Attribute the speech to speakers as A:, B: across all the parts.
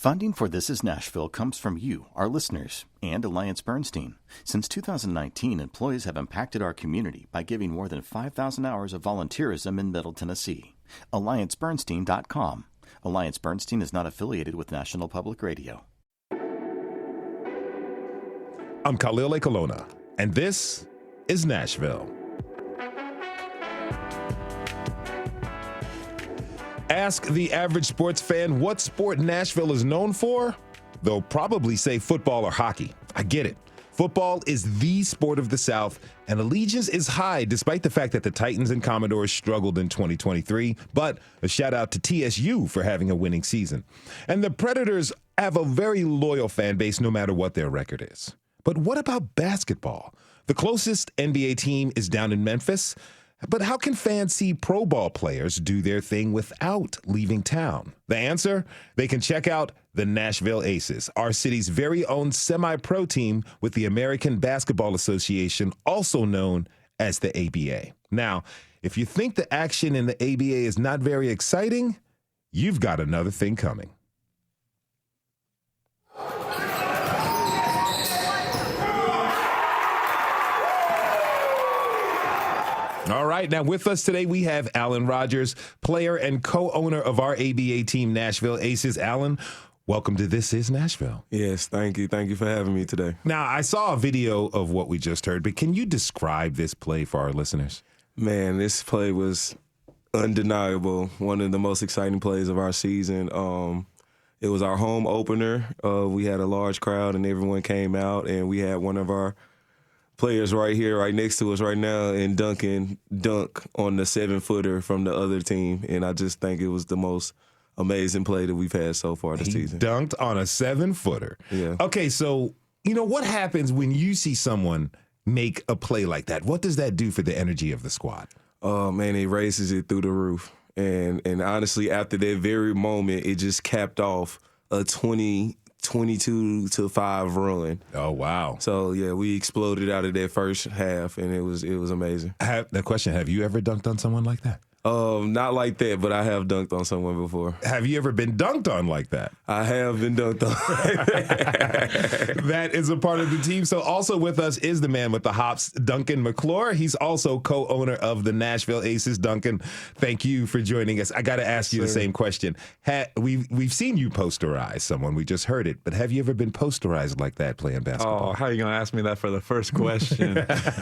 A: Funding for This Is Nashville comes from you, our listeners, and Alliance Bernstein. Since 2019, employees have impacted our community by giving more than 5,000 hours of volunteerism in Middle Tennessee. AllianceBernstein.com. Alliance Bernstein is not affiliated with National Public Radio.
B: I'm Khalil Ekalona, and this is Nashville. Ask the average sports fan what sport Nashville is known for. They'll probably say football or hockey. I get it. Football is the sport of the South, and allegiance is high despite the fact that the Titans and Commodores struggled in 2023. But a shout out to TSU for having a winning season. And the Predators have a very loyal fan base no matter what their record is. But what about basketball? The closest NBA team is down in Memphis. But how can fans see pro ball players do their thing without leaving town? The answer? They can check out the Nashville Aces, our city's very own semi-pro team with the American Basketball Association, also known as the ABA. Now, if you think the action in the ABA is not very exciting, you've got another thing coming. All right, now with us today, we have Alan Rogers, player and co-owner of our ABA team, Nashville Aces. Alan, welcome to This Is Nashville.
C: Yes, thank you. Thank you for having me today.
B: Now, I saw a video of what we just heard, but can you describe this play for our listeners?
C: Man, this play was undeniable. One of the most exciting plays of our season. It was our home opener. We had a large crowd, and everyone came out, and we had one of our players right here, right next to us right now, and Duncan dunk on the 7-footer from the other team. And I just think it was the most amazing play that we've had so far this season.
B: He dunked on a 7-footer.
C: Yeah.
B: Okay, so, what happens when you see someone make a play like that? What does that do for the energy of the squad?
C: Oh, man, it raises it through the roof. And honestly, after that very moment, it just capped off a 22-5 run.
B: Oh, wow.
C: So, yeah, we exploded out of that first half, and it was amazing.
B: The question, have you ever dunked on someone like that?
C: Not like that, but I have dunked on someone before.
B: Have you ever been dunked on like that?
C: I have been dunked on.
B: That is a part of the team. So also with us is the man with the hops, Duncan McClure. He's also co-owner of the Nashville Aces. Duncan, thank you for joining us. I got to ask you the same question. We've seen you posterize someone. We just heard it. But have you ever been posterized like that playing basketball?
D: Oh, how are you going to ask me that for the first question?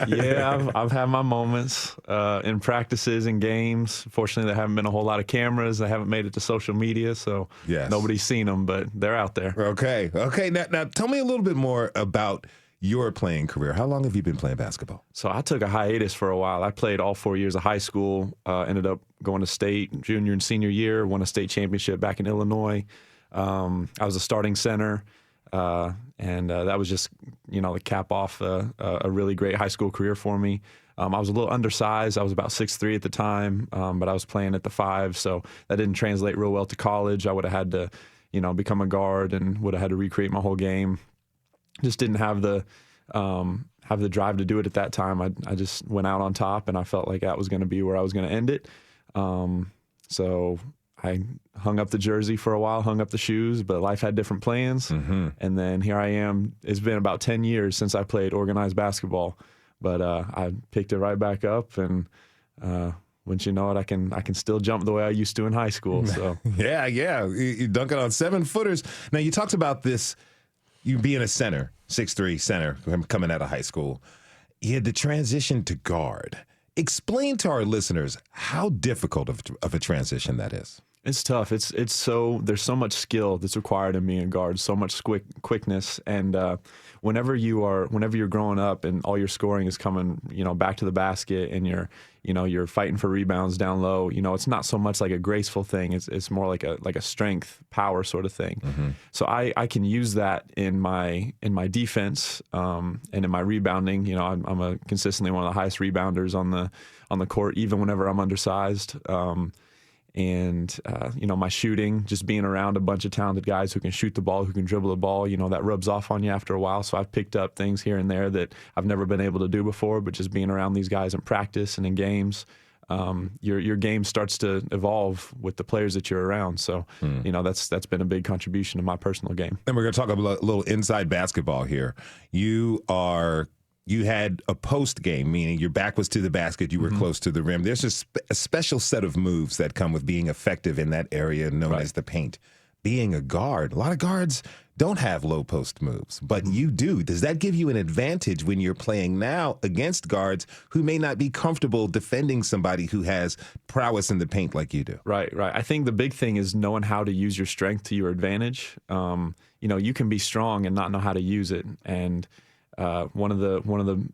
D: Yeah, I've had my moments in practices and games. Fortunately, there haven't been a whole lot of cameras. I haven't made it to social media, so nobody's seen them, but they're out there.
B: Okay. Now tell me a little bit more about your playing career. How long have you been playing basketball?
D: So I took a hiatus for a while. I played all 4 years of high school, ended up going to state junior and senior year, won a state championship back in Illinois. I was a starting center, and that was just, the cap off a really great high school career for me. I was a little undersized. I was about 6'3" at the time, but I was playing at the 5, so that didn't translate real well to college. I would have had to, become a guard and would have had to recreate my whole game. Just didn't have the drive to do it at that time. I just went out on top, and I felt like that was going to be where I was going to end it. So I hung up the jersey for a while, hung up the shoes, but life had different plans. Mm-hmm. And then here I am. It's been about 10 years since I played organized basketball. But I picked it right back up, and wouldn't you know it, I can still jump the way I used to in high school. So
B: yeah, you're dunking on 7-footers. Now you talked about this, you being a center, 6'3" center coming out of high school. You had the transition to guard. Explain to our listeners how difficult of a transition that is.
D: It's tough. There's so much skill that's required in being a guard, so much quickness, and whenever you're growing up and all your scoring is coming, back to the basket, and you're fighting for rebounds down low, it's not so much like a graceful thing. It's more like a strength, power sort of thing. Mm-hmm. So I can use that in my defense and in my rebounding. I'm consistently one of the highest rebounders on the court, even whenever I'm undersized. And my shooting, just being around a bunch of talented guys who can shoot the ball, who can dribble the ball, that rubs off on you after a while. So I've picked up things here and there that I've never been able to do before, but just being around these guys in practice and in games, your game starts to evolve with the players that you're around. So, that's been a big contribution to my personal game.
B: And we're going to talk a little inside basketball here. You had a post game, meaning your back was to the basket, you were close to the rim. There's a special set of moves that come with being effective in that area known as the paint. Being a guard, a lot of guards don't have low post moves, but you do. Does that give you an advantage when you're playing now against guards who may not be comfortable defending somebody who has prowess in the paint like you do?
D: Right. I think the big thing is knowing how to use your strength to your advantage. You can be strong and not know how to use it. And one of the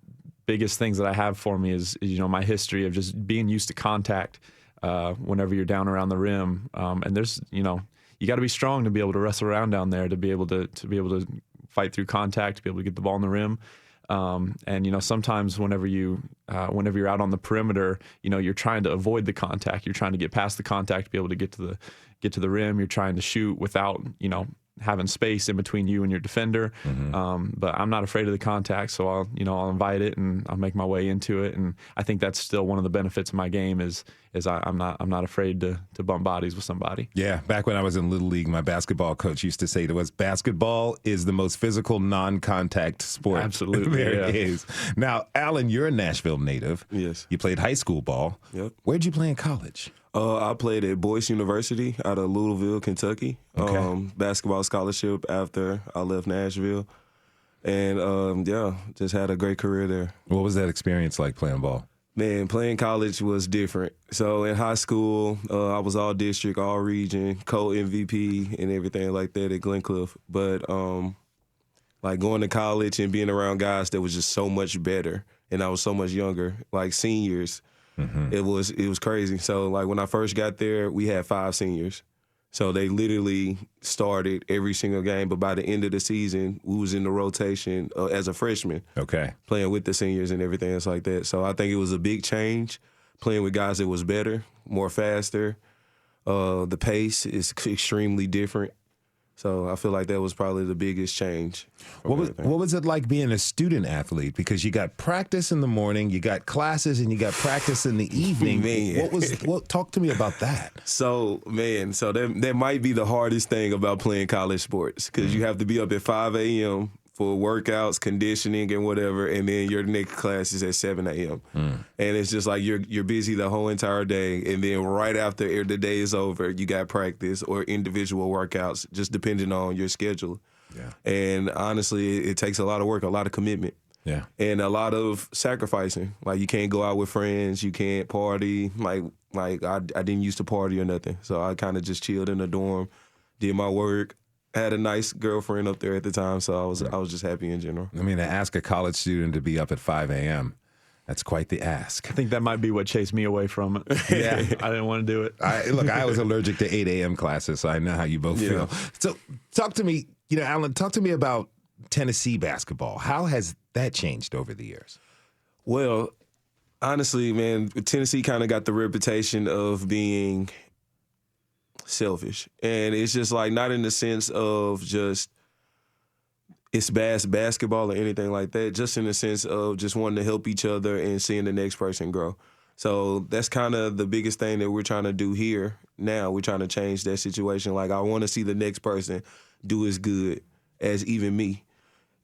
D: biggest things that I have for me is my history of just being used to contact whenever you're down around the rim. And there's you got to be strong to be able to wrestle around down there, to be able to fight through contact, to be able to get the ball in the rim. And sometimes whenever you're out on the perimeter, you're trying to avoid the contact. You're trying to get past the contact to be able to get to the rim. You're trying to shoot without having space in between you and your defender. But I'm not afraid of the contact, so I'll invite it and I'll make my way into it. And I think that's still one of the benefits of my game is I'm not afraid to bump bodies with somebody.
B: Yeah, back when I was in Little League, my basketball coach used to say to us, basketball is the most physical non-contact sport.
D: Absolutely.
B: There is. Now, Alan, you're a Nashville native.
C: Yes.
B: You played high school ball.
C: Yep.
B: Where'd you play in college?
C: I played at Boyce University out of Louisville, Kentucky.
B: Okay.
C: Basketball scholarship after I left Nashville. And, just had a great career there.
B: What was that experience like playing ball?
C: Man, playing college was different. So in high school, I was all district, all region, co-MVP and everything like that at Glencliff. But going to college and being around guys that was just so much better, and I was so much younger, like seniors, it was crazy. So when I first got there, we had 5 seniors. So they literally started every single game, but by the end of the season, we was in the rotation as a freshman.
B: Okay.
C: Playing with the seniors and everything else like that. So I think it was a big change, playing with guys that was better, more faster. The pace is extremely different. So I feel like that was probably the biggest change.
B: What was it like being a student athlete? Because you got practice in the morning, you got classes, and you got practice in the evening.
C: Man.
B: Talk to me about that.
C: So that might be the hardest thing about playing college sports, because you have to be up at 5 a.m. for workouts, conditioning, and whatever, and then your next class is at 7 a.m. And it's just like you're busy the whole entire day, and then right after the day is over, you got practice or individual workouts, just depending on your schedule.
B: Yeah.
C: And honestly, it takes a lot of work, a lot of commitment.
B: Yeah.
C: And a lot of sacrificing. Like, you can't go out with friends, you can't party. Like I didn't used to party or nothing, so I kind of just chilled in the dorm, did my work. I had a nice girlfriend up there at the time, so I was just happy in general.
B: I mean, to ask a college student to be up at 5 a.m., that's quite the ask.
D: I think that might be what chased me away from it.
B: Yeah.
D: I didn't want to do it.
B: I was allergic to 8 a.m. classes, so I know how you both feel. So talk to me, Alan, talk to me about Tennessee basketball. How has that changed over the years?
C: Well, honestly, man, Tennessee kind of got the reputation of being selfish. And it's just like, not in the sense of just it's basketball or anything like that, just in the sense of just wanting to help each other and seeing the next person grow. So that's kind of the biggest thing that we're trying to do here now. We're trying to change that situation. Like, I want to see the next person do as good as even me.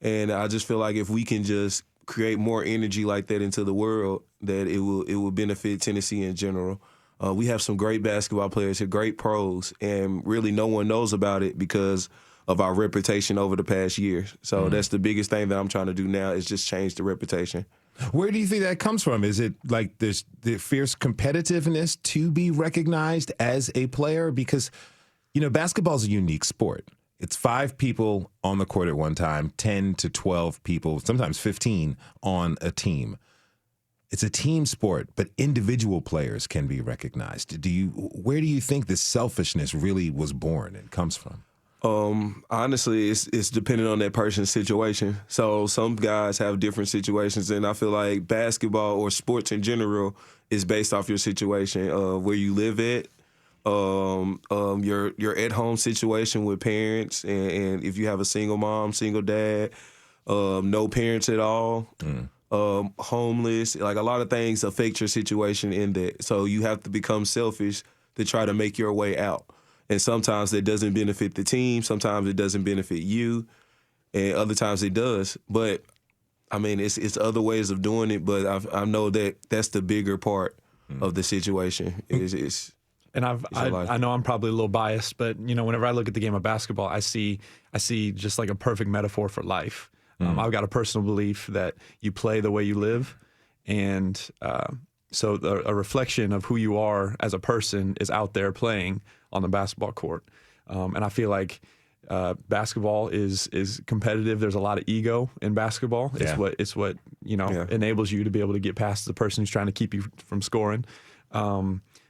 C: And I just feel like if we can just create more energy like that into the world, that it will benefit Tennessee in general. We have some great basketball players here, great pros, and really no one knows about it because of our reputation over the past year. So that's the biggest thing that I'm trying to do now, is just change the reputation.
B: Where do you think that comes from? Is it like there's the fierce competitiveness to be recognized as a player? Because, basketball is a unique sport. It's 5 people on the court at one time, 10 to 12 people, sometimes 15 on a team. It's a team sport, but individual players can be recognized. Where do you think this selfishness really was born and comes from?
C: Honestly, it's dependent on that person's situation. So some guys have different situations, and I feel like basketball or sports in general is based off your situation, where you live at, your at-home situation with parents, and if you have a single mom, single dad, no parents at all. homeless. Like a lot of things affect your situation in that. So you have to become selfish to try to make your way out. And sometimes that doesn't benefit the team. Sometimes it doesn't benefit you. And other times it does. But, I mean, it's other ways of doing it. But I know that that's the bigger part of the situation.
D: And I know I'm probably a little biased, but whenever I look at the game of basketball, I see just like a perfect metaphor for life. I've got a personal belief that you play the way you live, and so a reflection of who you are as a person is out there playing on the basketball court. And I feel like basketball is competitive. There's a lot of ego in basketball.
B: Yeah.
D: It's what enables you to be able to get past the person who's trying to keep you from scoring.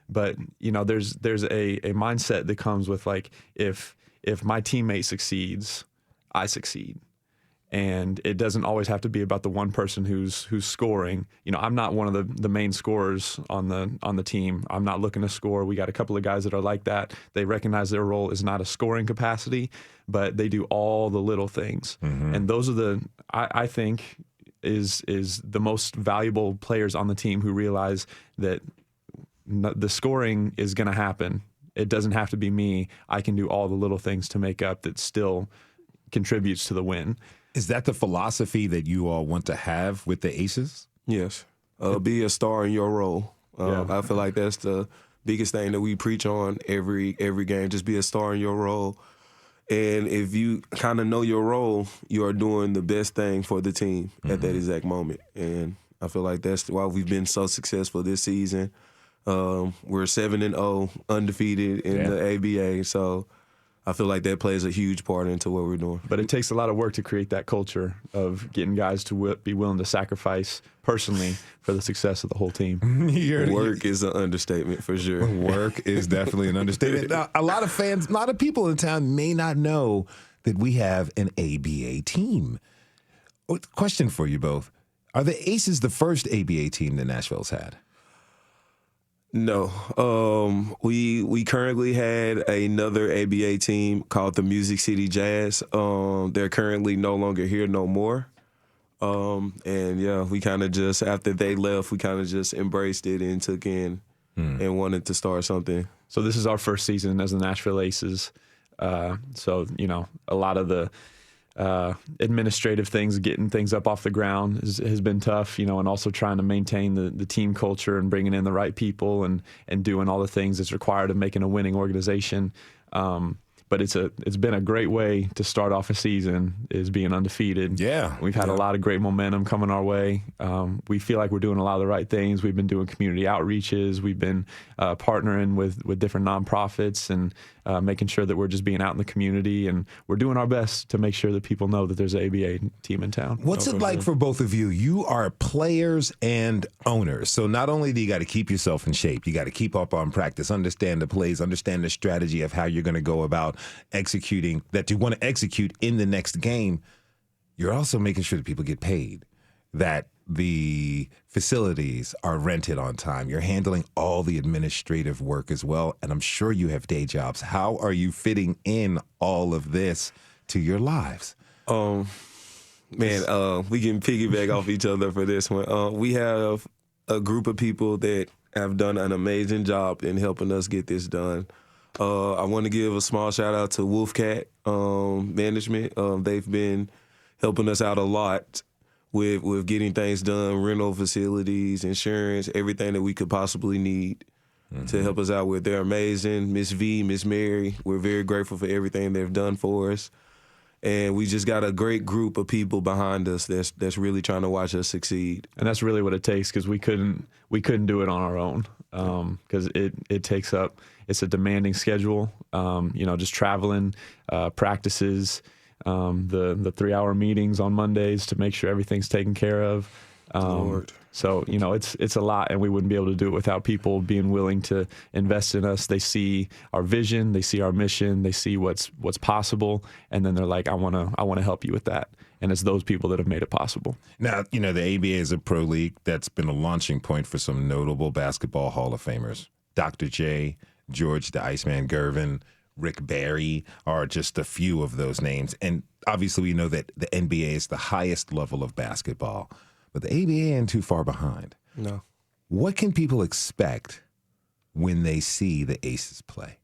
D: But there's a mindset that comes with like if my teammate succeeds, I succeed. And it doesn't always have to be about the one person who's scoring. I'm not one of the main scorers on the team. I'm not looking to score. We got a couple of guys that are like that. They recognize their role is not a scoring capacity, but they do all the little things. And those are I think is the most valuable players on the team who realize that the scoring is going to happen. It doesn't have to be me. I can do all the little things to make up that still contributes to the win.
B: Is that the philosophy that you all want to have with the Aces?
C: Yes. Be a star in your role. I feel like that's the biggest thing that we preach on every game. Just be a star in your role. And if you kind of know your role, you are doing the best thing for the team at that exact moment. And I feel like that's why we've been so successful this season. We're 7-0, undefeated in the ABA. So I feel like that plays a huge part into what we're doing.
D: But it takes a lot of work to create that culture of getting guys to be willing to sacrifice personally for the success of the whole team.
C: Work is an understatement for sure.
B: Work is definitely an understatement. Now, a lot of people in town may not know that we have an ABA team. Question for you both. Are the Aces the first ABA team that Nashville's had?
C: No. We currently had another ABA team called the Music City Jazz. They're currently no longer here no more. And we kind of just, after they left, we kind of just embraced it and took in and wanted to start something.
D: So this is our first season as the Nashville Aces. So, a lot of the administrative things, getting things up off the ground has been tough, and also trying to maintain the team culture and bringing in the right people and doing all the things that's required of making a winning organization. But it's been a great way to start off a season, is being undefeated.
B: Yeah.
D: We've had a lot of great momentum coming our way. We feel like we're doing a lot of the right things. We've been doing community outreaches. We've been partnering with different nonprofits and making sure that we're just being out in the community. And we're doing our best to make sure that people know that there's an ABA team in town.
B: What's it like for both of you? You are players and owners. So not only do you got to keep yourself in shape, you got to keep up on practice, understand the plays, understand the strategy of how you're going to go about executing that you want to execute in the next game. You're also making sure that people get paid, that the facilities are rented on time. You're handling all the administrative work as well. And I'm sure you have day jobs. How are you fitting in all of this to your lives?
C: We can piggyback off each other for this one. We have a group of people that have done an amazing job in helping us get this done. I want to give a small shout out to Wolfcat Management. They've been helping us out a lot with getting things done, rental facilities, insurance, everything that we could possibly need to help us out with. They're amazing. Miss V, Miss Mary, we're very grateful for everything they've done for us. And we just got a great group of people behind us that's really trying to watch us succeed.
D: And that's really what it takes, because we couldn't do it on our own, because it takes up. It's a demanding schedule, just traveling, practices, the 3-hour meetings on Mondays to make sure everything's taken care of. So, it's a lot, and we wouldn't be able to do it without people being willing to invest in us. They see our vision, they see our mission, they see what's possible, and then they're like, I want to help you with that. And it's those people that have made it possible.
B: Now, the ABA is a pro league that's been a launching point for some notable basketball Hall of Famers. Dr. J, George the Iceman, Gervin, Rick Barry are just a few of those names. And obviously we know that the NBA is the highest level of basketball. but the ABA ain't too far behind.
C: No.
B: What can people expect when they see the Aces play?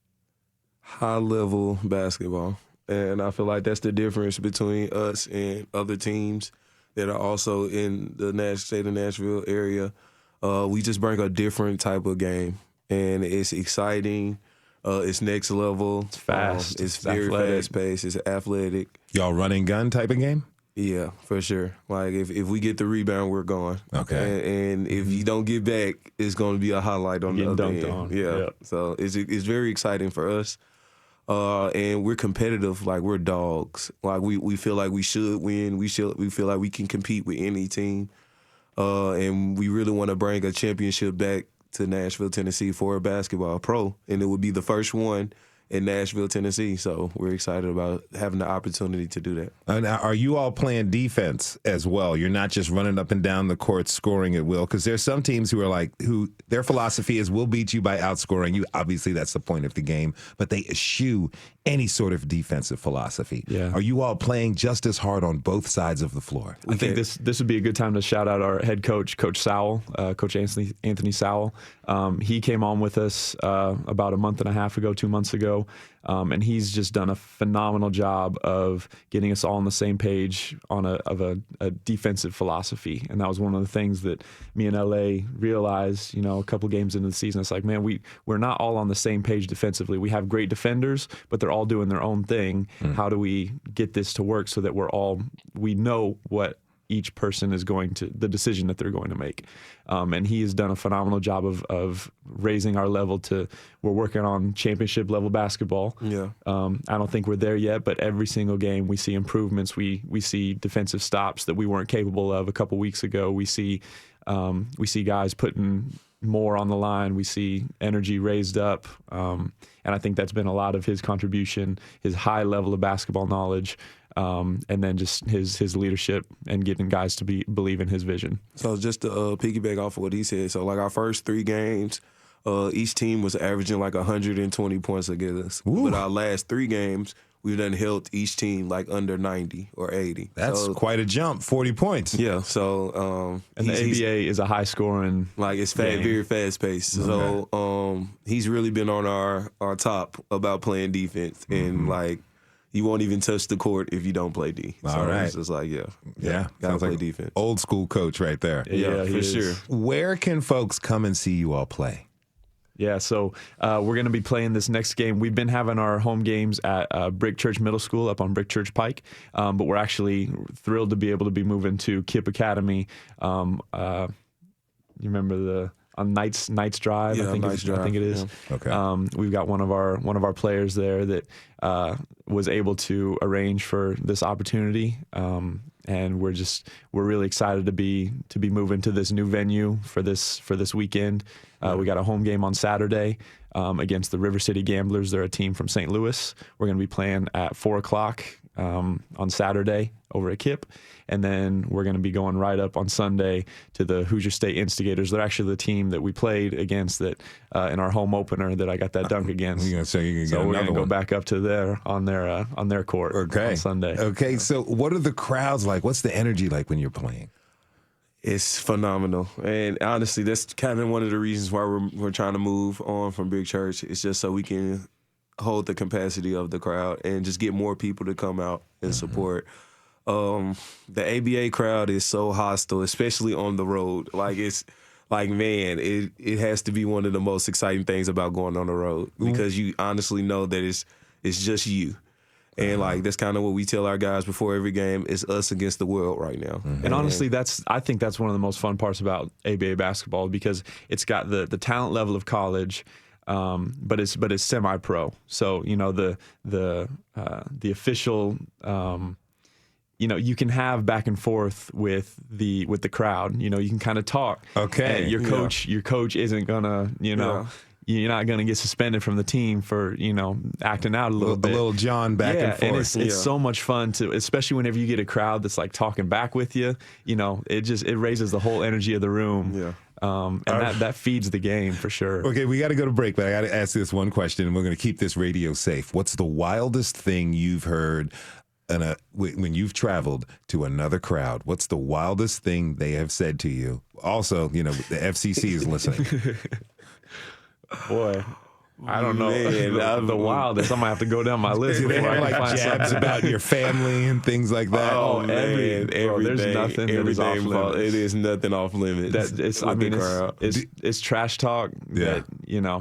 C: High-level basketball. And I feel like that's the difference between us and other teams that are also in the state of Nashville area. We just bring a different type of game, and it's exciting. It's next level.
D: It's fast.
C: It's very fast-paced. It's athletic.
B: Y'all run and gun type of game?
C: Yeah, for sure. Like, if we get the rebound, we're gone.
B: Okay.
C: And if you don't get back, it's going to be a highlight on the other end.
D: Dunked on.
C: Yeah.
D: Yep.
C: So it's very exciting for us. And we're competitive, like we're dogs. Like we feel like we should win. We feel like we can compete with any team. And we really want to bring a championship back to Nashville, Tennessee for a basketball pro. And it would be the first one in Nashville, Tennessee. So we're excited about having the opportunity to do that.
B: And are you all playing defense as well? You're not just running up and down the court scoring at will? Because there's some teams who their philosophy is we'll beat you by outscoring you. Obviously, that's the point of the game. But they eschew any sort of defensive philosophy.
D: Yeah.
B: Are you all playing just as hard on both sides of the floor?
D: I think this would be a good time to shout out our head coach, Coach Sowell, Coach Anthony Sowell. He came on with us about a month and a half ago, 2 months ago, and he's just done a phenomenal job of getting us all on the same page on a defensive philosophy. And that was one of the things that me and LA realized, a couple games into the season. It's like, man, we're not all on the same page defensively. We have great defenders, but they're all doing their own thing. How do we get this to work so that we know what each person is the decision that they're going to make. And he has done a phenomenal job of raising our level we're working on championship level basketball.
C: Yeah.
D: I don't think we're there yet, but every single game we see improvements. We see defensive stops that we weren't capable of a couple weeks ago. We see guys putting more on the line. We see energy raised up. And I think that's been a lot of his contribution, his high level of basketball knowledge, and then just his leadership and getting guys to believe in his vision.
C: So just to piggyback off of what he said, so like our first 3 games, each team was averaging like 120 points against us.
B: Ooh.
C: But our last 3 games, we've done held each team like under 90 or 80.
B: That's quite a jump, 40 points.
C: Yeah, so
D: And the ABA is a high scoring,
C: like it's
D: game.
C: very fast paced.
B: Okay.
C: So he's really been on our top about playing defense, and like you won't even touch the court if you don't play D. So
B: All right.
C: it's just like
B: Yeah.
C: gotta
B: Sounds
C: play
B: like
C: defense.
B: Old school coach right there.
C: Yeah,
D: he
C: for
D: is.
C: sure.
B: Where can folks come and see you all play?
D: Yeah, so we're going to be playing this next game. We've been having our home games at Brick Church Middle School up on Brick Church Pike, but we're actually thrilled to be able to be moving to Kip Academy. You remember on Knights Drive?
C: Yeah,
D: I think it is.
B: Yeah. Okay.
D: We've got one of our players there that was able to arrange for this opportunity. And we're really excited to be moving to this new venue for this weekend. We got a home game on Saturday against the River City Gamblers. They're a team from St. Louis. We're going to be playing at 4:00 on Saturday over at Kip, and then we're going to be going right up on Sunday to the Hoosier State Instigators. They're actually the team that we played against that in our home opener that I got that dunk against.
B: You're gonna say you can
D: So
B: get
D: we're going to
B: another
D: go
B: one.
D: back up to on their court on Sunday.
B: Okay, so what are the crowds like? What's the energy like when you're playing?
C: It's phenomenal, and honestly, that's kind of one of the reasons why we're trying to move on from Big Church. It's just so we can hold the capacity of the crowd and just get more people to come out and support. The ABA crowd is so hostile, especially on the road. Like it's like, man, it has to be one of the most exciting things about going on the road because you honestly know that it's just you. And like that's kind of what we tell our guys before every game. It's us against the world right now.
D: And honestly, I think that's one of the most fun parts about ABA basketball because it's got the talent level of college, but it's semi-pro. So the official. You can have back and forth with the crowd. You can kind of talk.
B: Okay.
D: And your coach isn't gonna. You're not going to get suspended from the team for, acting out a little bit.
B: A little John back and forth.
D: And it's so much fun especially whenever you get a crowd that's like talking back with you, it raises the whole energy of the room.
C: Yeah.
D: And that feeds the game for sure.
B: Okay, we got to go to break, but I got to ask this one question, and we're going to keep this radio safe. What's the wildest thing you've heard when you've traveled to another crowd, what's the wildest thing they have said to you? Also, the FCC is listening.
D: Boy, I don't know. The wildest. I might have to go down my list.
B: Do they
D: before I
B: have
D: can
B: like
D: find
B: jabs
D: something.
B: about your family and things like that?
C: Oh, man,
D: there's nothing that is off limits.
C: It is nothing off limits.
D: It's trash talk.
B: Yeah.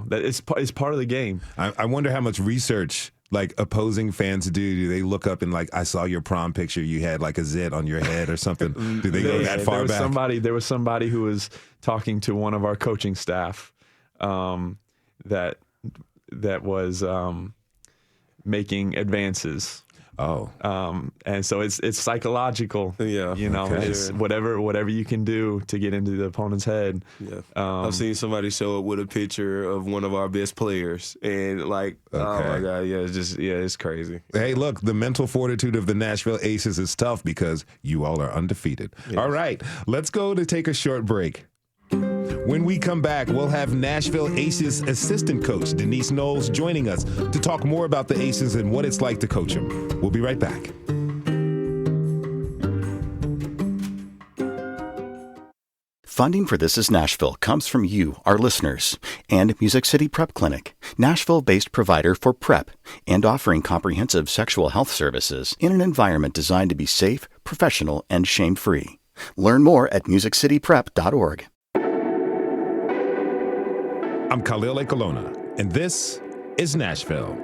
D: That it's part of the game.
B: I wonder how much research like opposing fans do. Do they look up and like, I saw your prom picture, you had like a zit on your head or something? Do they go that far back?
D: There was somebody who was talking to one of our coaching staff that was making advances.
B: Oh.
D: And so it's psychological.
C: Yeah.
D: It's whatever you can do to get into the opponent's head.
C: Yeah. I've seen somebody show up with a picture of one of our best players, and like, oh my God, it's crazy.
B: Hey, look, the mental fortitude of the Nashville Aces is tough because you all are undefeated. Yes. All right, let's go to take a short break. When we come back, we'll have Nashville Aces assistant coach Denise Knowles joining us to talk more about the Aces and what it's like to coach them. We'll be right back.
A: Funding for This Is Nashville comes from you, our listeners, and Music City Prep Clinic, Nashville-based provider for PrEP and offering comprehensive sexual health services in an environment designed to be safe, professional, and shame-free. Learn more at musiccityprep.org.
B: I'm Khalil A. Colonna, and this is Nashville.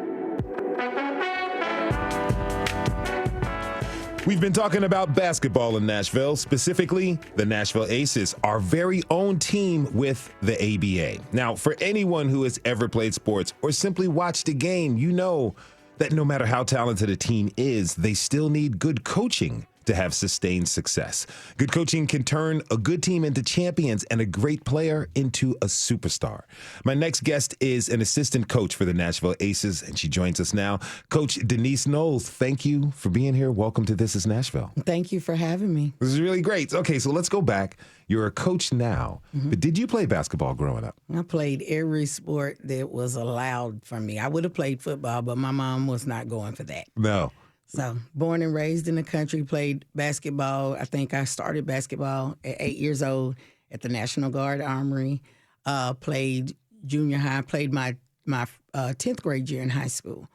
B: We've been talking about basketball in Nashville, specifically the Nashville Aces, our very own team with the ABA. Now, for anyone who has ever played sports or simply watched a game, you know that no matter how talented a team is, they still need good coaching to have sustained success. Good coaching can turn a good team into champions and a great player into a superstar. My next guest is an assistant coach for the Nashville Aces, and she joins us now. Coach Denise Knowles, thank you for being here. Welcome to This Is Nashville.
E: Thank you for having me.
B: This is really great. Okay, so let's go back. You're a coach now, but did you play basketball growing up?
E: I played every sport that was allowed for me. I would have played football, but my mom was not going for that.
B: No.
E: So, born and raised in the country, played basketball. I think I started basketball at 8 years old at the National Guard Armory. Played junior high, played my 10th grade year in high school.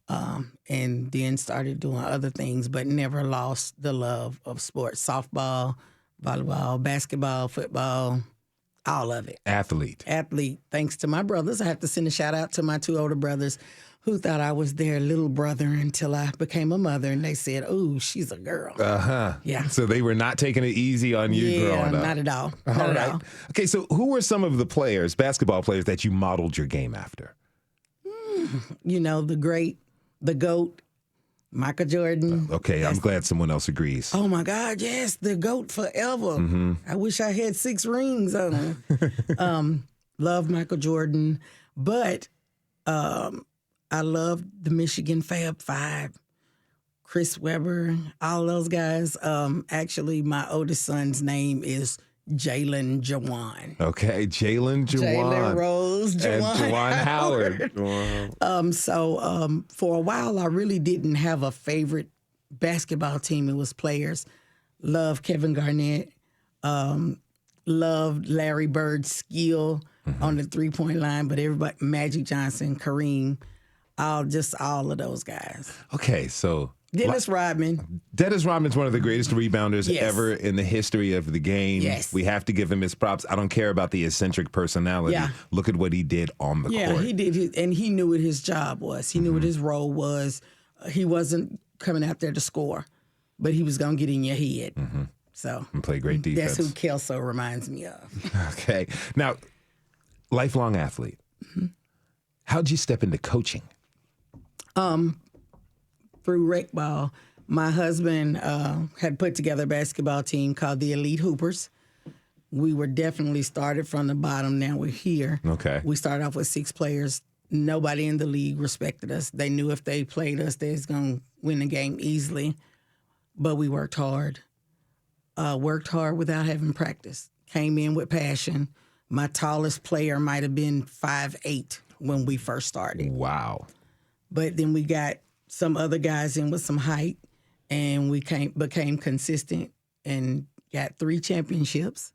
E: And then started doing other things, but never lost the love of sports. Softball, volleyball, basketball, football, all of it.
B: Athlete.
E: Thanks to my brothers. I have to send a shout out to my two older brothers who thought I was their little brother until I became a mother, and they said, "Ooh, she's a girl." Yeah.
B: So they were not taking it easy on you growing up.
E: Not at all.
B: All right. Okay, so who were some of the players, basketball players, that you modeled your game after?
E: The GOAT, Michael Jordan.
B: Okay, I'm glad someone else agrees.
E: Oh, my God, yes, the GOAT forever. I wish I had 6 rings on him. Love Michael Jordan, but I love the Michigan Fab Five, Chris Webber, all those guys. Actually, my oldest son's name is Jalen Jawan.
B: Okay, Jalen Jawan.
E: Jalen Rose, Jawan,
B: and Jawan Howard.
E: Wow. For a while, I really didn't have a favorite basketball team. It was players. Loved Kevin Garnett. Loved Larry Bird's skill on the three-point line. But everybody, Magic Johnson, Kareem, all of those guys.
B: Okay, so
E: Dennis Rodman.
B: Dennis Rodman's one of the greatest rebounders ever in the history of the game.
E: Yes.
B: We have to give him his props. I don't care about the eccentric personality.
E: Yeah.
B: Look at what he did on the court.
E: Yeah, he did. And he knew what his job was. He knew what his role was. He wasn't coming out there to score, but he was going to get in your head. So
B: And play great defense.
E: That's who Kelso reminds me of.
B: Okay. Now, lifelong athlete. How'd you step into coaching?
E: Through rec ball. My husband had put together a basketball team called the Elite Hoopers. We were definitely started from the bottom. Now we're here.
B: Okay.
E: We started off with 6 players. Nobody in the league respected us. They knew if they played us, they was going to win the game easily. But we worked hard. Worked hard without having practice. Came in with passion. My tallest player might have been 5'8" when we first started.
B: Wow.
E: But then we got some other guys in with some height, and we became consistent and got 3 championships.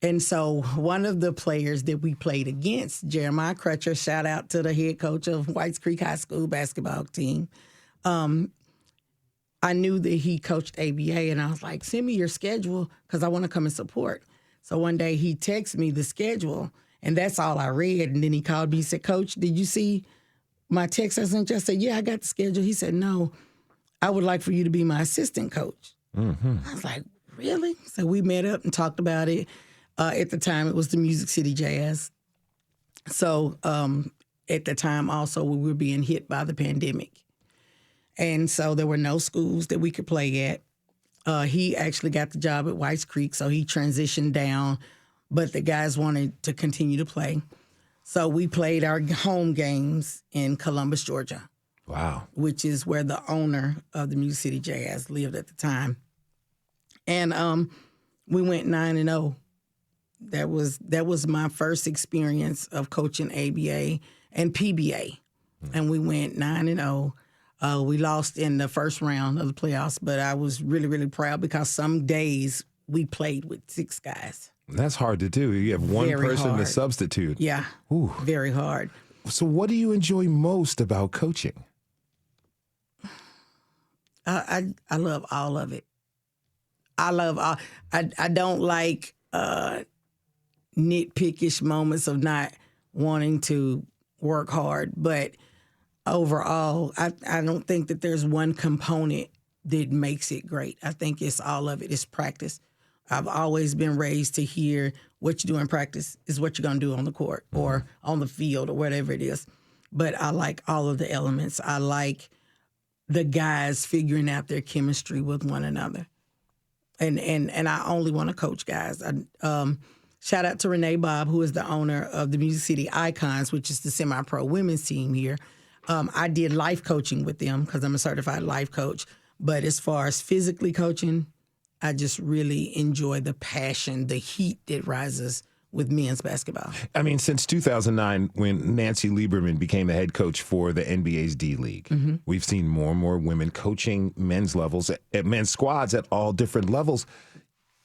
E: And so one of the players that we played against, Jeremiah Crutcher, shout out to the head coach of Whites Creek High School basketball team. I knew that he coached ABA, and I was like, send me your schedule because I want to come and support. So one day he texted me the schedule, and that's all I read. And then he called me and said, Coach, did you see my text I sent you? I said, yeah, I got the schedule. He said, no, I would like for you to be my assistant coach. Mm-hmm. I was like, really? So we met up and talked about it. At the time, it was the Music City Jazz. So at the time also, we were being hit by the pandemic. And so there were no schools that we could play at. He actually got the job at Whites Creek, so he transitioned down, but the guys wanted to continue to play. So we played our home games in Columbus, Georgia.
B: Wow.
E: Which is where the owner of the Music City Jazz lived at the time. And we went 9-0. That was my first experience of coaching ABA and PBA. And we went 9-0. We lost in the first round of the playoffs, but I was really, really proud because some days we played with 6 guys.
B: That's hard to do. You have one
E: Very
B: person
E: hard.
B: to substitute.
E: Yeah,
B: Ooh.
E: very hard.
B: So what do you enjoy most about coaching?
E: I love all of it. I love all. I don't like nitpickish moments of not wanting to work hard, but overall, I don't think that there's one component that makes it great. I think it's all of it. It's practice. I've always been raised to hear what you do in practice is what you're going to do on the court or on the field or whatever it is. But I like all of the elements. I like the guys figuring out their chemistry with one another. And I only want to coach guys. Shout out to Renee Bobb, who is the owner of the Music City Icons, which is the semi-pro women's team here. I did life coaching with them because I'm a certified life coach. But as far as physically coaching, I just really enjoy the passion, the heat that rises with men's basketball.
B: I mean, since 2009, when Nancy Lieberman became the head coach for the NBA's D-League, we've seen more and more women coaching men's levels, at men's squads at all different levels.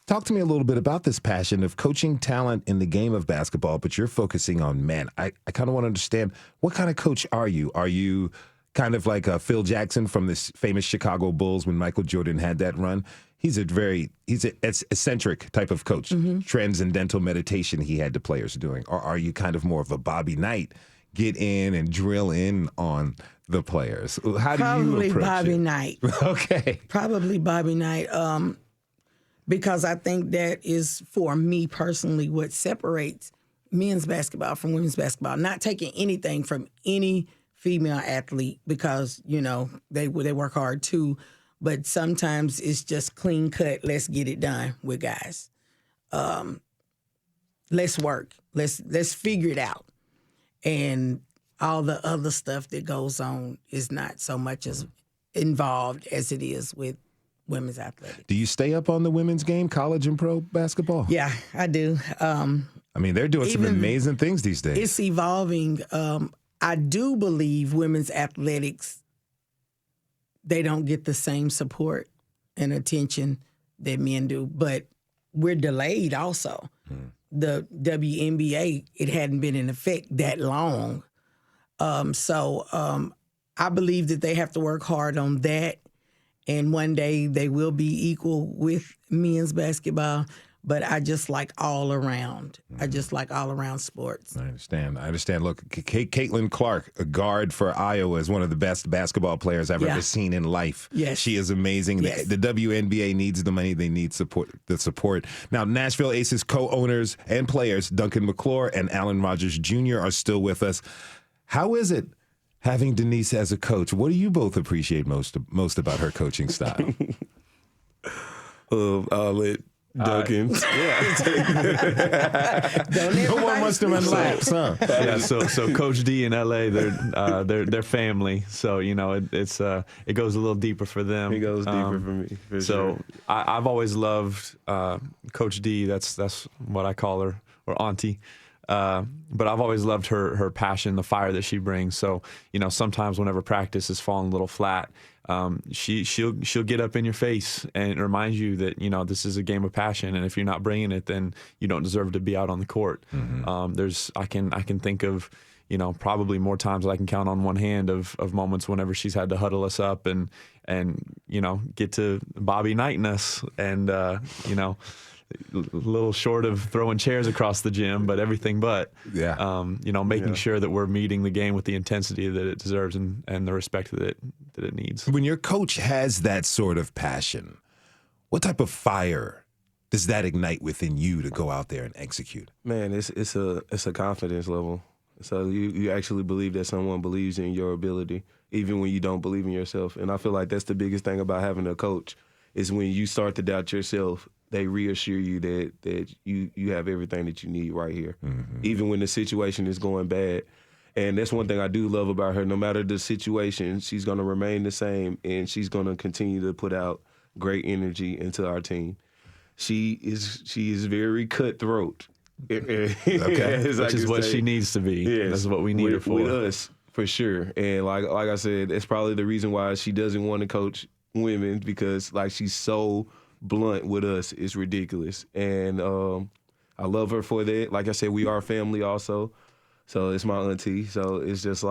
B: Talk to me a little bit about this passion of coaching talent in the game of basketball, but you're focusing on men. I kind of want to understand, what kind of coach are you? Are you kind of like Phil Jackson from this famous Chicago Bulls when Michael Jordan had that run? He's an eccentric type of coach, transcendental meditation he had the players doing. Or are you kind of more of a Bobby Knight, get in and drill in on the players? How do you approach
E: Bobby
B: it?
E: Knight.
B: Okay.
E: Probably Bobby Knight. Because I think that is, for me personally, what separates men's basketball from women's basketball. Not taking anything from any female athlete because, you know, they work hard too. But sometimes it's just clean cut, let's get it done with guys. Let's work. Let's figure it out. And all the other stuff that goes on is not so much as involved as it is with women's athletics.
B: Do you stay up on the women's game, college and pro basketball?
E: Yeah, I do.
B: I mean, they're doing some amazing things these days.
E: It's evolving. I do believe women's athletics, they don't get the same support and attention that men do, but we're delayed also. The WNBA, it hadn't been in effect that long. So I believe that they have to work hard on that. And one day they will be equal with men's basketball. But I just like all around. I just like all around sports.
B: I understand. Look, Caitlin Clark, a guard for Iowa, is one of the best basketball players I've ever seen in life.
E: Yes.
B: She is amazing.
E: Yes.
B: The WNBA needs the money. They need the support. Now, Nashville Aces co-owners and players, Duncan McClure and Alan Rogers Jr., are still with us. How is it having Denise as a coach? What do you both appreciate most about her coaching style?
C: I'll let Duncan.
E: Don't
B: No one wants to run laps, huh?
D: Yeah, so Coach D in LA, they're family. So you know it goes a little deeper for them.
C: It goes deeper for me. For
D: so
C: sure.
D: I've always loved Coach D. That's what I call her, or Auntie. But I've always loved her passion, the fire that she brings. So, sometimes whenever practice is falling a little flat, she'll get up in your face and remind you that, this is a game of passion. And if you're not bringing it, then you don't deserve to be out on the court. I can think of, probably more times I can count on one hand of moments whenever she's had to huddle us up and get to Bobby Knighting us and, a little short of throwing chairs across the gym, but everything but.
B: Yeah.
D: Making sure that we're meeting the game with the intensity that it deserves and the respect that it needs.
B: When your coach has that sort of passion, what type of fire does that ignite within you to go out there and execute?
C: Man, it's a confidence level. So you actually believe that someone believes in your ability, even when you don't believe in yourself. And I feel like that's the biggest thing about having a coach is when you start to doubt yourself, they reassure you that you have everything that you need right here, even when the situation is going bad. And that's one thing I do love about her. No matter the situation, she's going to remain the same, and she's going to continue to put out great energy into our team. She is very cutthroat.
D: Okay, which is what she needs to be.
C: Yes,
D: that's what we need her for.
C: With us, for sure. And like I said, that's probably the reason why she doesn't want to coach women, because she's so blunt with us. It's ridiculous. And I love her for that. Like I said, we are family also. So it's my auntie. So it's just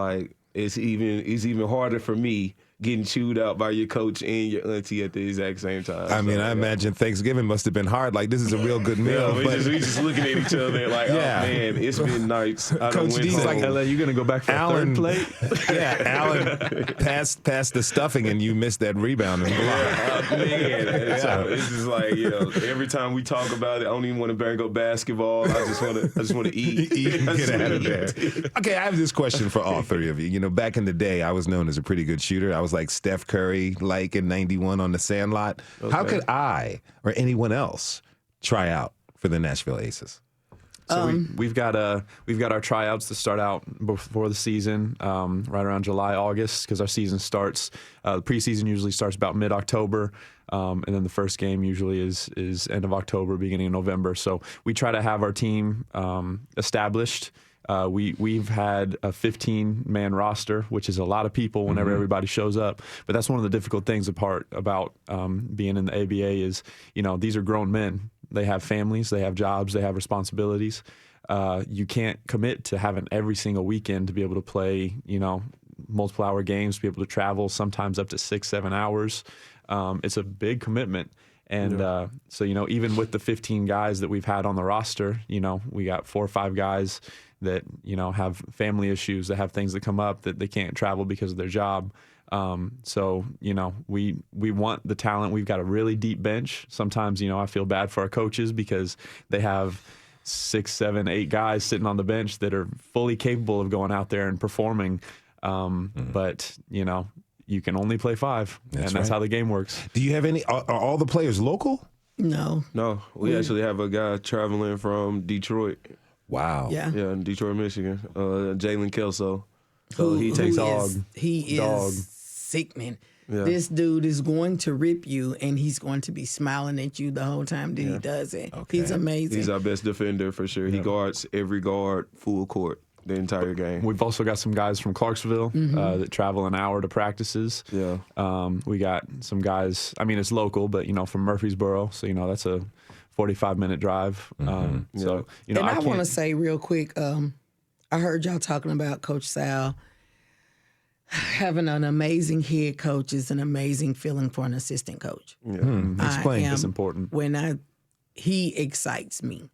C: it's even harder for me getting chewed out by your coach and your auntie at the exact same time.
B: I mean, I imagine Thanksgiving must have been hard. This is a real good meal.
C: We just looking at each other oh man, it's been nights.
B: Coach D's
D: LA, you gonna go back for
B: Alan,
D: a third plate?
B: Yeah, Alan passed the stuffing and you missed that rebound and block.
C: So it's just every time we talk about it, I don't even want to bring up basketball. I just want to eat.
B: Get out of there. Okay, I have this question for all three of you. Back in the day, I was known as a pretty good shooter. I was like Steph Curry, in '91 on the Sandlot. Okay. How could I or anyone else try out for the Nashville Aces?
D: So we've got our tryouts to start out before the season, right around July, August, because our season starts. The preseason usually starts about mid-October, and then the first game usually is end of October, beginning of November. So we try to have our team established. We've had a 15-man roster, which is a lot of people whenever everybody shows up. But that's one of the difficult things about being in the ABA is, these are grown men. They have families, they have jobs, they have responsibilities. You can't commit to having every single weekend to be able to play, multiple hour games, to be able to travel sometimes up to 6-7 hours. It's a big commitment. And so, even with the 15 guys that we've had on the roster, we got 4 or 5 guys that, have family issues, that have things that come up that they can't travel because of their job. So, we want the talent. We've got a really deep bench. Sometimes, I feel bad for our coaches because they have 6, 7, 8 guys sitting on the bench that are fully capable of going out there and performing. But, you can only play 5, that's how the game works.
B: Do you have any? Are all the players local?
E: No.
C: We actually have a guy traveling from Detroit.
B: Wow.
E: Yeah,
C: in Detroit, Michigan. Jalen Kelso. So he takes
E: He is sick, man. Yeah. This dude is going to rip you, and he's going to be smiling at you the whole time that he does it. Okay. He's amazing.
C: He's our best defender for sure. He guards every guard full court the entire game.
D: We've also got some guys from Clarksville that travel an hour to practices.
C: Yeah.
D: We got some guys, it's local, but, from Murfreesboro. So, that's a 45-minute drive. So,
E: and I want to say real quick, I heard y'all talking about Coach Sal. Having an amazing head coach is an amazing feeling for an assistant coach.
B: Yeah. Explain.
D: It's important.
E: He excites me.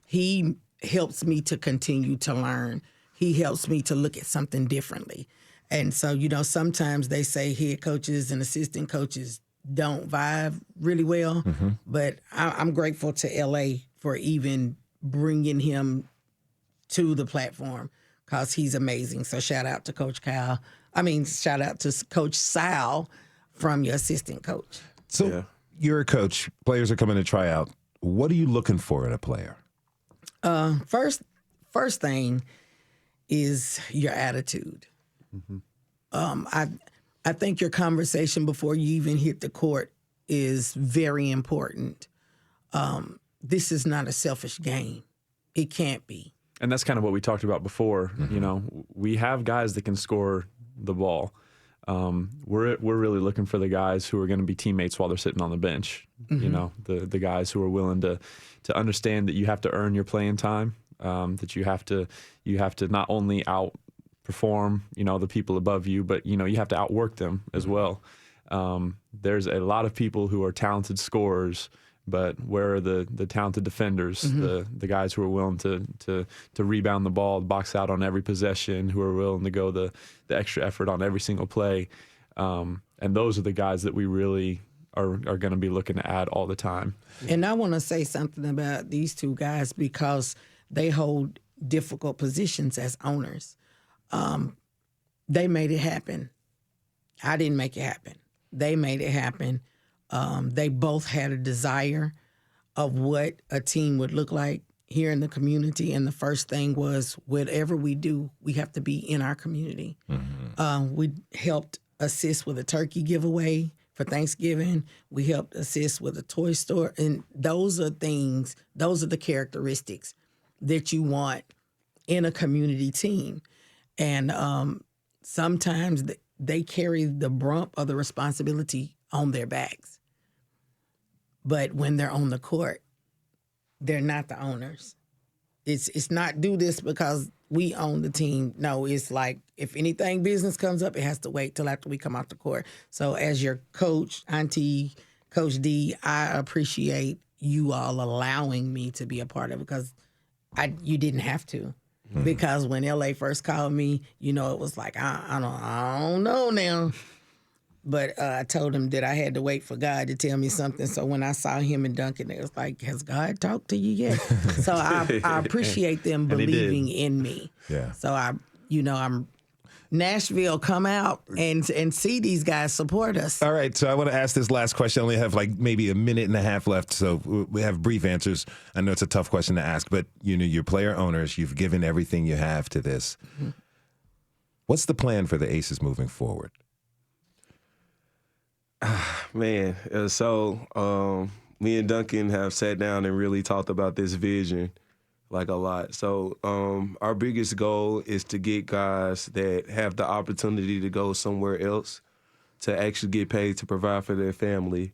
E: He helps me to continue to learn. He helps me to look at something differently. And so, sometimes they say head coaches and assistant coaches don't vibe really well, but I'm grateful to LA for even bringing him to the platform because he's amazing. So shout out to shout out to Coach Sal from your assistant coach.
B: So you're a coach. Players are coming to try out. What are you looking for in a player?
E: First thing is your attitude. I think your conversation before you even hit the court is very important. This is not a selfish game. It can't be.
D: And that's kind of what we talked about before. You know, we have guys that can score the ball. We're really looking for the guys who are going to be teammates while they're sitting on the bench. You know, the guys who are willing to understand that you have to earn your playing time. That you have to not only outperform, you know, the people above you, but you know you have to outwork them as well. There's a lot of people who are talented scorers, but where are the talented defenders, the guys who are willing to rebound the ball, box out on every possession, who are willing to go the extra effort on every single play, and those are the guys that we really are going to be looking to add all the time.
E: And I want to say something about these two guys because they hold difficult positions as owners. They made it happen. I didn't make it happen. They made it happen. They both had a desire of what a team would look like here in the community. And the first thing was, whatever we do, we have to be in our community. We helped assist with a turkey giveaway for Thanksgiving. We helped assist with a toy store. And those are the characteristics that you want in a community team. And sometimes they carry the brunt of the responsibility on their backs. But when they're on the court, they're not the owners. It's not do this because we own the team. No, it's like if anything business comes up, it has to wait till after we come off the court. So as your coach, Auntie, Coach D, I appreciate you all allowing me to be a part of it because you didn't have to. Because when LA first called me, you know, it was like, I don't know now. But I told him that I had to wait for God to tell me something. So when I saw him and Duncan, it was like, has God talked to you yet? So I appreciate them believing in me.
B: Yeah.
E: So I'm Nashville, come out and see these guys support us.
B: All right, so I want to ask this last question. I only have like maybe a minute and a half left, so we have brief answers. I know it's a tough question to ask, but you know, you're player owners. You've given everything you have to this. What's the plan for the Aces moving forward?
C: Man, so me and Duncan have sat down and really talked about this vision like a lot. So our biggest goal is to get guys that have the opportunity to go somewhere else to actually get paid to provide for their family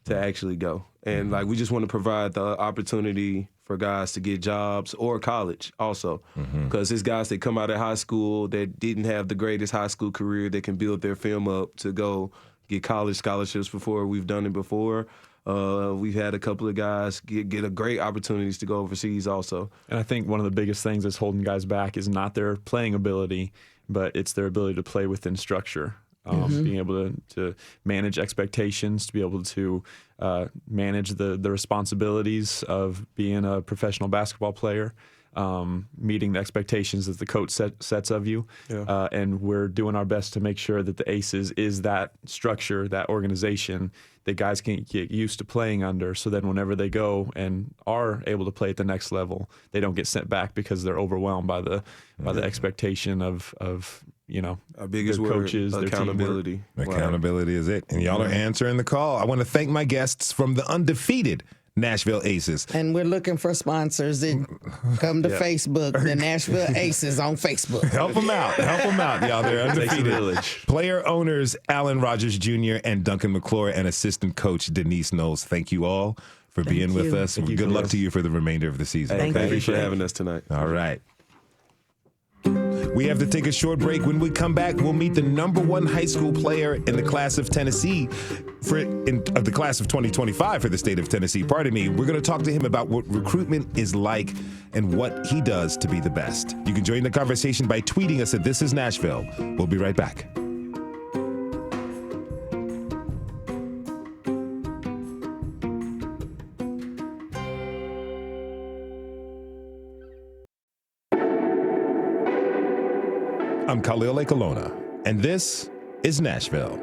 C: to actually go. And like we just want to provide the opportunity for guys to get jobs or college also. Because it's guys that come out of high school that didn't have the greatest high school career that can build their film up to go get college scholarships before. We've done it before. We've had a couple of guys get a great opportunities to go overseas also.
D: And I think one of the biggest things that's holding guys back is not their playing ability, but it's their ability to play within structure. Being able to manage expectations, to be able to manage the responsibilities of being a professional basketball player, meeting the expectations that the coach sets of you. And we're doing our best to make sure that the Aces is that structure, that organization that guys can get used to playing under, so then whenever they go and are able to play at the next level, they don't get sent back because they're overwhelmed by the expectation of you know,
C: our biggest
D: their coaches,
C: word, accountability.
B: Accountability is it. And y'all are answering the call. I want to thank my guests from the undefeated Nashville Aces.
E: And we're looking for sponsors. And come to Facebook, the Nashville Aces on Facebook.
B: Help them out. Help them out, y'all. They're undefeated. Player owners Alan Rogers Jr. and Duncan McClure and assistant coach Denise Knowles. Thank you all for being with us. Good luck to you for the remainder of the season.
C: Thank you for having us tonight.
B: All right. We have to take a short break. When we come back, we'll meet the #1 high school player in the class of Tennessee, the class of 2025 for the state of Tennessee. Pardon me. We're going to talk to him about what recruitment is like and what he does to be the best. You can join the conversation by tweeting us at This Is Nashville. We'll be right back. I'm Khalil Ekalona, and this is Nashville.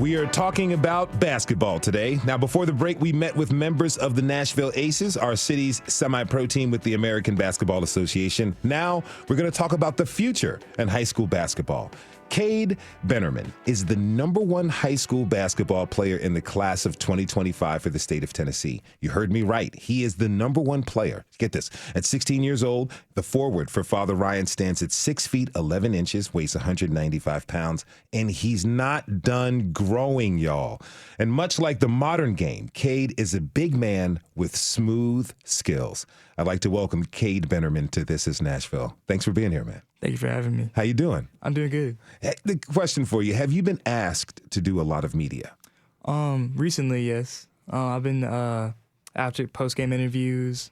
B: We are talking about basketball today. Now, before the break, we met with members of the Nashville Aces, our city's semi-pro team with the American Basketball Association. Now, we're going to talk about the future in high school basketball. Cade Bennerman is the #1 high school basketball player in the class of 2025 for the state of Tennessee. You heard me right. He is the #1 player. Get this. At 16 years old, the forward for Father Ryan stands at 6 feet 11 inches, weighs 195 pounds, and he's not done growing, y'all. And much like the modern game, Cade is a big man with smooth skills. I'd like to welcome Cade Bennerman to This Is Nashville. Thanks for being here, man.
F: Thank you for having me.
B: How you doing?
F: I'm doing good.
B: Hey, the question for you, have you been asked to do a lot of media?
F: Recently, yes. I've been after post-game interviews,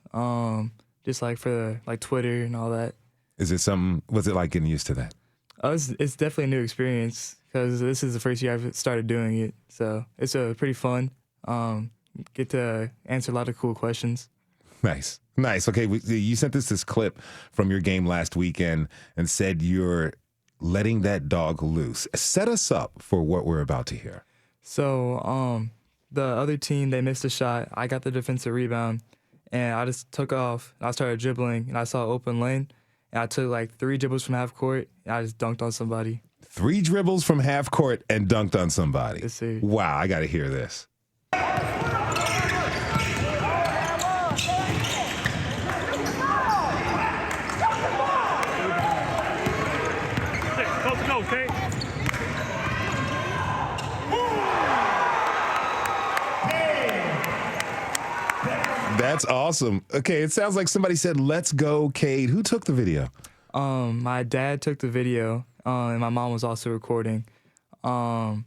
F: just like for like Twitter and all that.
B: Is it something, what's it like getting used to that?
F: It's definitely a new experience because this is the first year I've started doing it. So it's pretty fun. Get to answer a lot of cool questions.
B: Nice. Okay, you sent us this clip from your game last weekend and said you're letting that dog loose. Set us up for what we're about to hear.
F: So the other team, they missed a shot. I got the defensive rebound, and I just took off. And I started dribbling, and I saw an open lane, and I took like 3 dribbles from half court, and I just dunked on somebody.
B: 3 dribbles from half court and dunked on somebody.
F: Yes, sir.
B: Wow, I got to hear this. That's awesome. Okay, it sounds like somebody said, "Let's go, Cade." Who took the video?
F: My dad took the video, and my mom was also recording. So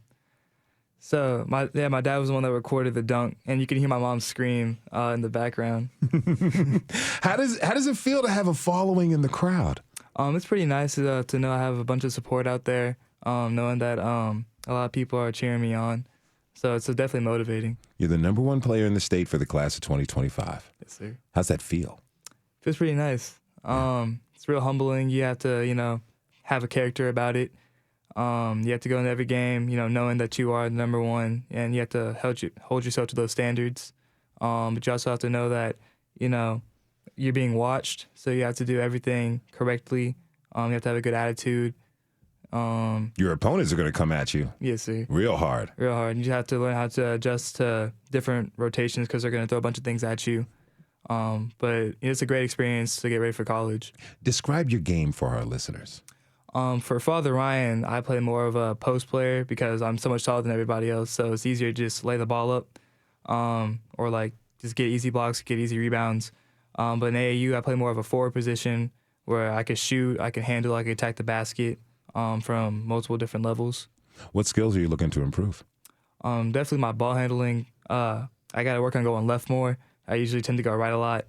F: my dad was the one that recorded the dunk, and you can hear my mom scream in the background.
B: How does it feel to have a following in the crowd?
F: It's pretty nice to know I have a bunch of support out there, knowing that a lot of people are cheering me on. So it's definitely motivating.
B: You're the #1 player in the state for the class of 2025.
F: Yes, sir.
B: How's that feel?
F: Feels pretty nice. It's real humbling. You have to, have a character about it. You have to go into every game, knowing that you are the #1, and you have to hold yourself to those standards. But you also have to know that, you're being watched, so you have to do everything correctly. You have to have a good attitude.
B: Your opponents are going to come at you.
F: Yes, sir.
B: Real hard.
F: Real hard. You have to learn how to adjust to different rotations because they're going to throw a bunch of things at you. But it's a great experience to get ready for college.
B: Describe your game for our listeners.
F: For Father Ryan, I play more of a post player because I'm so much taller than everybody else, so it's easier to just lay the ball up or like just get easy blocks, get easy rebounds. But in AAU, I play more of a forward position where I can shoot, I can handle, I can attack the basket from multiple different levels. What
B: skills are you looking to improve?
F: Definitely my ball handling. I got to work on going left more. I usually tend to go right a lot.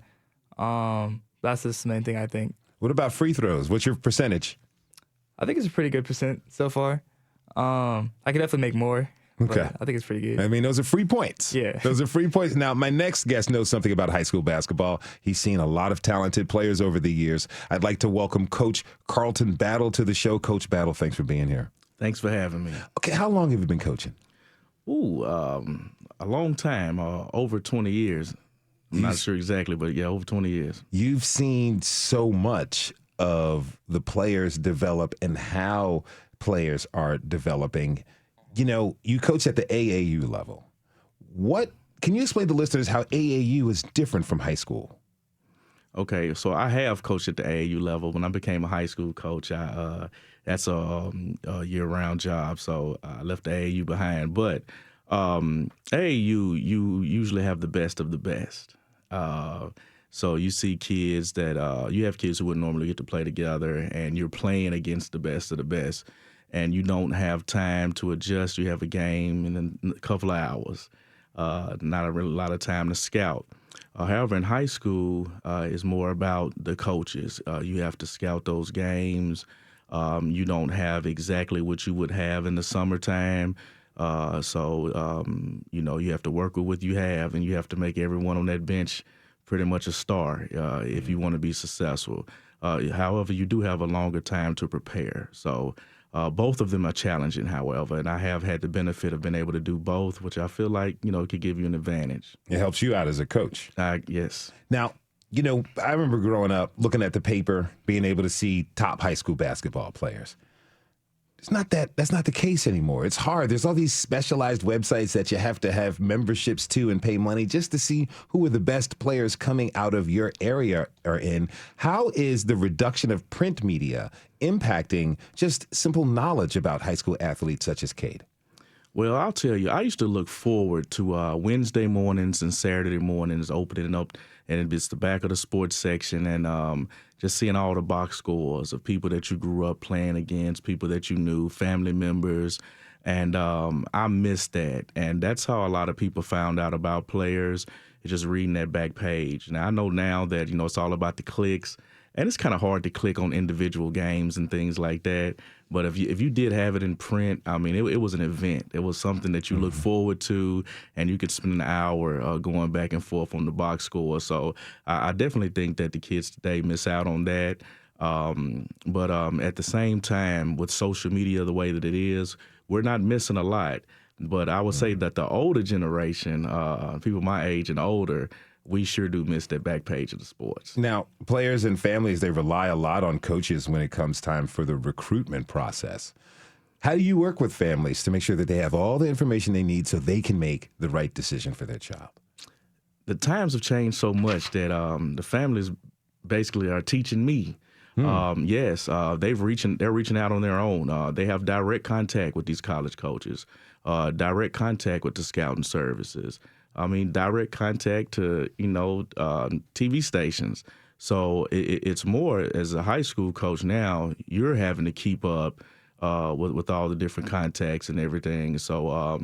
F: That's just the main thing, I think.
B: What about free throws? What's your percentage?
F: I think it's a pretty good percent so far. I could definitely make more.
B: Okay.
F: I think it's pretty good.
B: I mean, those are free points.
F: Yeah.
B: Those are free points. Now, my next guest knows something about high school basketball. He's seen a lot of talented players over the years. I'd like to welcome Coach Carlton Battle to the show. Coach Battle, thanks for being here.
G: Thanks for having me.
B: Okay, how long have you been coaching?
G: A long time, over 20 years. I'm not sure exactly, but yeah, over 20 years.
B: You've seen so much of the players develop and how players are developing. You coach at the AAU level. Can you explain to listeners how AAU is different from high school?
G: Okay, so I have coached at the AAU level. When I became a high school coach, that's a year-round job, so I left the AAU behind. But AAU, you usually have the best of the best. So you see kids that you have kids who wouldn't normally get to play together, and you're playing against the best of the best. And you don't have time to adjust. You have a game in a couple of hours, not a lot of time to scout. However, in high school, it's more about the coaches. You have to scout those games. You don't have exactly what you would have in the summertime. So you have to work with what you have, and you have to make everyone on that bench pretty much a star if you want to be successful. However, you do have a longer time to prepare. So both of them are challenging, however, and I have had the benefit of being able to do both, which I feel like, could give you an advantage.
B: It helps you out as a coach.
G: Yes.
B: Now, I remember growing up, looking at the paper, being able to see top high school basketball players. that's not the case anymore. It's hard. There's all these specialized websites that you have to have memberships to and pay money just to see who are the best players coming out of your area are in. How is the reduction of print media impacting just simple knowledge about high school athletes such as Cade?
G: Well, I'll tell you, I used to look forward to Wednesday mornings and Saturday mornings opening up, and it's the back of the sports section, and just seeing all the box scores of people that you grew up playing against, people that you knew, family members, and I missed that. And that's how a lot of people found out about players, is just reading that back page. Now, I know now that, it's all about the clicks, and it's kind of hard to click on individual games and things like that. But if you did have it in print, I mean, it was an event. It was something that you look forward to, and you could spend an hour going back and forth on the box score. So I definitely think that the kids today miss out on that. But at the same time, with social media the way that it is, we're not missing a lot. But I would say that the older generation, people my age and older, we sure do miss that back page of the sports.
B: Now, players and families, they rely a lot on coaches when it comes time for the recruitment process. How do you work with families to make sure that they have all the information they need so they can make the right decision for their child?
G: The times have changed so much that the families basically are teaching me. Yes, they're reaching out on their own. They have direct contact with these college coaches, direct contact with the scouting services. I mean, direct contact to, TV stations. So it's more, as a high school coach now, you're having to keep up with all the different contacts and everything. So,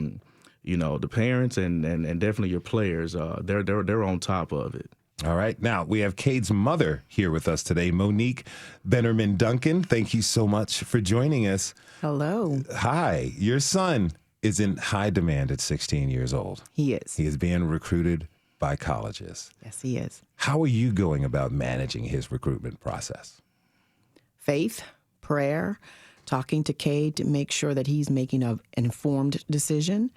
G: the parents and definitely your players, they're on top of it.
B: All right. Now, we have Cade's mother here with us today, Monique Bennerman Duncan. Thank you so much for joining us.
H: Hello.
B: Hi. Your son is in high demand at 16 years old.
H: He is.
B: He is being recruited by colleges.
H: Yes, he is.
B: How are you going about managing his recruitment process?
H: Faith, prayer, talking to Cade to make sure that he's making an informed decision,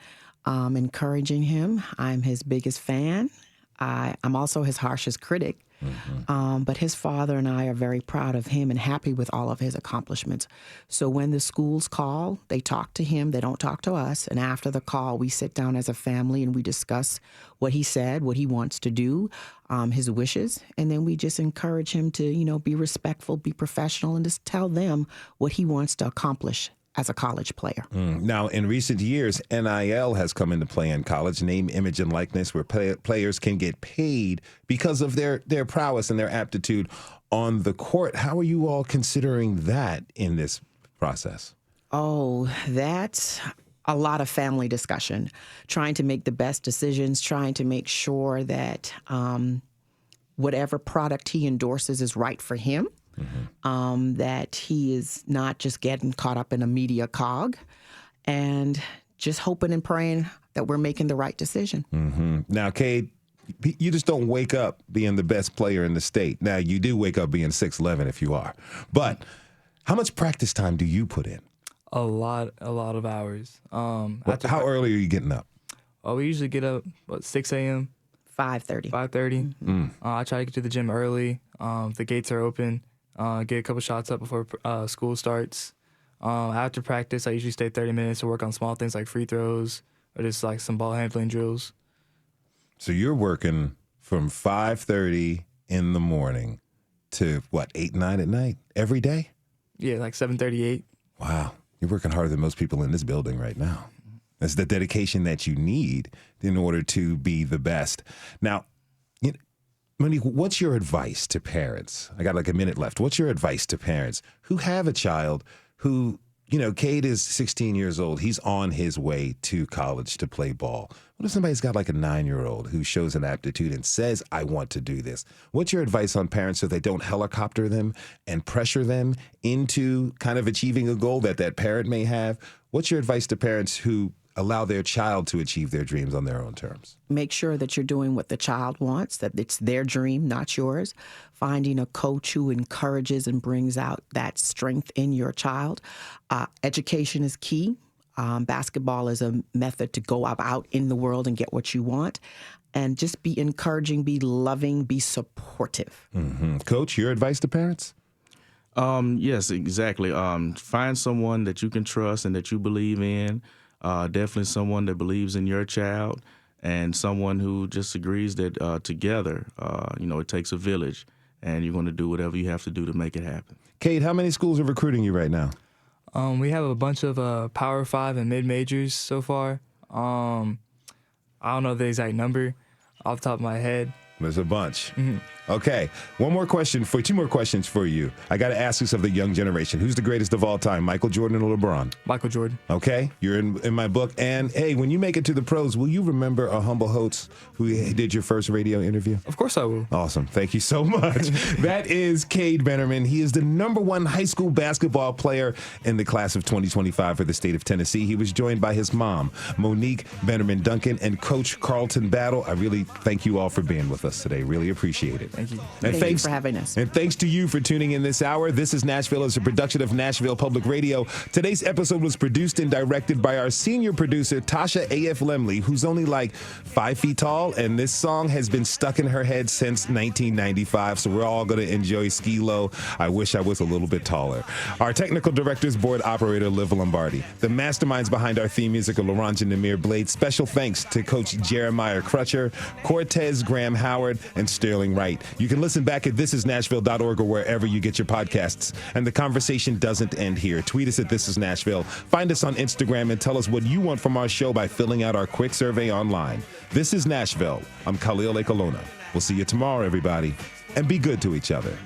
H: encouraging him. I'm his biggest fan. I'm also his harshest critic. But his father and I are very proud of him and happy with all of his accomplishments. So when the schools call, they talk to him. They don't talk to us. And after the call, we sit down as a family and we discuss what he said, what he wants to do, his wishes. And then we just encourage him to, be respectful, be professional, and just tell them what he wants to accomplish as a college player.
B: Now, in recent years, NIL has come into play in college, name, image, and likeness, where players can get paid because of their prowess and their aptitude on the court. How are you all considering that in this process?
H: Oh, that's a lot of family discussion, trying to make the best decisions, trying to make sure that whatever product he endorses is right for him. That he is not just getting caught up in a media cog, and just hoping and praying that we're making the right decision.
B: Now, Cade, you just don't wake up being the best player in the state. Now, you do wake up being 6'11" if you are. But how much practice time do you put in?
F: A lot of hours.
B: How early are you getting up?
F: We usually get up, 6 a.m.?
H: 5:30.
F: 5:30. I try to get to the gym early. If the gates are open, get a couple shots up before school starts. After practice, I usually stay 30 minutes to work on small things like free throws or just like some ball handling drills.
B: So you're working from 5:30 in the morning to, 8, 9 at night every day?
F: Yeah, like 7:38.
B: Wow. You're working harder than most people in this building right now. That's the dedication that you need in order to be the best. Now, Monique, what's your advice to parents? I got like a minute left. What's your advice to parents who have a child who, Cade is 16 years old. He's on his way to college to play ball. What if somebody's got like a 9-year-old who shows an aptitude and says, I want to do this? What's your advice on parents so they don't helicopter them and pressure them into kind of achieving a goal that parent may have? What's your advice to parents who allow their child to achieve their dreams on their own terms?
H: Make sure that you're doing what the child wants, that it's their dream, not yours. Finding a coach who encourages and brings out that strength in your child. Education is key. Basketball is a method to go out in the world and get what you want. And just be encouraging, be loving, be supportive.
B: Coach, your advice to parents?
G: Yes, exactly. Find someone that you can trust and that you believe in. Definitely someone that believes in your child, and someone who just agrees that together, it takes a village, and you're going to do whatever you have to do to make it happen.
B: Cade, how many schools are recruiting you right now?
F: We have a bunch of Power 5 and mid-majors so far. I don't know the exact number off the top of my head.
B: There's a bunch. Okay, two more questions for you. I got to ask this of the young generation. Who's the greatest of all time, Michael Jordan or LeBron?
F: Michael Jordan.
B: Okay, you're in my book. And, hey, when you make it to the pros, will you remember a humble host who did your first radio interview?
F: Of course I will.
B: Awesome. Thank you so much. That is Cade Bennerman. He is the #1 high school basketball player in the class of 2025 for the state of Tennessee. He was joined by his mom, Monique Bennerman Duncan, and Coach Carlton Battle. I really thank you all for being with us today. Really appreciate it.
F: Thank you.
B: And
H: Thank you for having us.
B: And thanks to you for tuning in this hour. This is Nashville is a production of Nashville Public Radio. Today's episode was produced and directed by our senior producer, Tasha A.F. Lemley, who's only like 5 feet tall, and this song has been stuck in her head since 1995, so we're all going to enjoy Ski Low. I wish I was a little bit taller. Our technical director's board operator, Liv Lombardi. The masterminds behind our theme music are Laurent and Namir Blade. Special thanks to Coach Jeremiah Crutcher, Cortez Graham Howard, and Sterling Wright. You can listen back at thisisnashville.org or wherever you get your podcasts. And the conversation doesn't end here. Tweet us at This Is Nashville. Find us on Instagram and tell us what you want from our show by filling out our quick survey online. This is Nashville. I'm Khalil Ekalona. We'll see you tomorrow, everybody. And be good to each other.